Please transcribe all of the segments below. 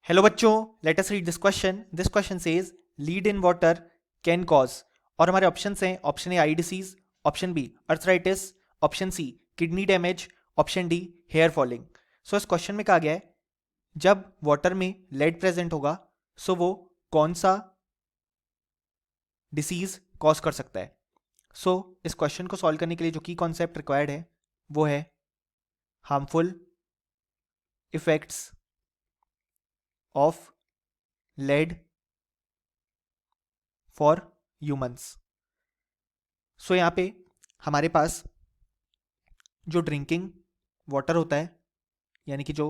Hello बच्चों, let us read this question. This question says lead in water can cause. और हमारे options हैं option A eye disease, option B arthritis, option C kidney damage, option D hair falling. So इस question में कहा गया है जब water में लेड प्रेजेंट होगा सो वो कौन सा डिसीज कॉज कर सकता है. सो इस क्वेश्चन को सॉल्व करने के लिए जो की कॉन्सेप्ट रिक्वायर्ड है वो है harmful effects of lead for humans. So यहाँ पे हमारे पास जो ड्रिंकिंग वाटर होता है यानी कि जो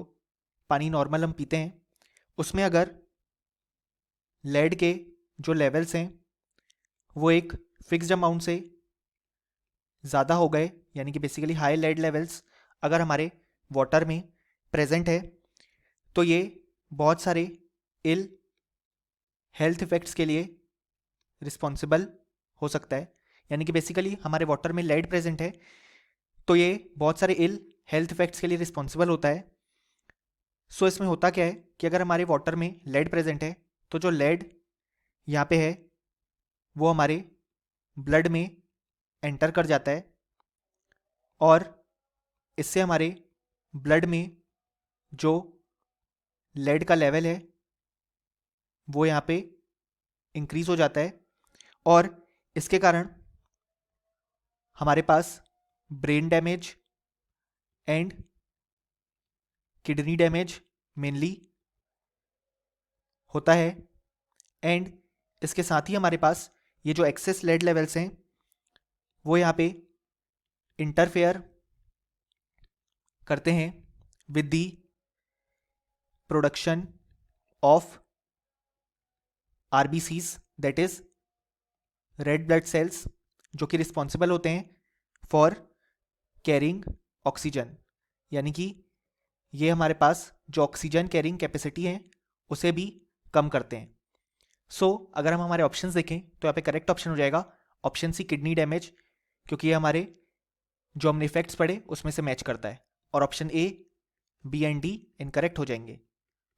पानी नॉर्मल हम पीते हैं उसमें अगर लेड के जो लेवल्स हैं वो एक फिक्स्ड अमाउंट से ज़्यादा हो गए यानी कि बेसिकली हाई लेड लेवल्स अगर हमारे वाटर में प्रेजेंट है तो ये बहुत सारे इल हेल्थ इफेक्ट्स के लिए रिस्पॉन्सिबल हो सकता है. यानी कि बेसिकली हमारे वाटर में लेड प्रेजेंट है तो ये बहुत सारे इल हेल्थ इफेक्ट्स के लिए रिस्पॉन्सिबल होता है. सो इसमें होता क्या है कि अगर हमारे वाटर में लेड प्रेजेंट है तो जो लेड यहाँ पे है वो हमारे ब्लड में एंटर कर जाता है और इससे हमारे ब्लड में जो लेड का लेवल है वो यहाँ पे इंक्रीज हो जाता है और इसके कारण हमारे पास brain damage and kidney damage mainly होता है. एंड इसके साथ ही हमारे पास ये जो एक्सेस लेड लेवल्स हैं वो यहाँ पे इंटरफेयर करते हैं with the production of RBCs that is red blood cells जो कि रिस्पॉन्सिबल होते हैं फॉर कैरिंग ऑक्सीजन. यानी कि ये हमारे पास जो ऑक्सीजन कैरिंग कैपेसिटी है उसे भी कम करते हैं. सो अगर हम हमारे ऑप्शंस देखें तो यहाँ पे करेक्ट ऑप्शन हो जाएगा ऑप्शन सी किडनी डैमेज, क्योंकि ये हमारे जो हमने इफेक्ट्स पढ़े उसमें से मैच करता है. और option a, b and d incorrect हो जाएंगे.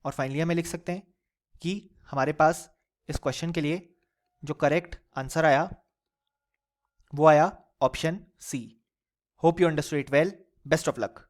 और फाइनली हमें लिख सकते हैं कि हमारे पास इस क्वेश्चन के लिए जो करेक्ट आंसर आया वो आया option c. Hope you understood it well. Best of luck.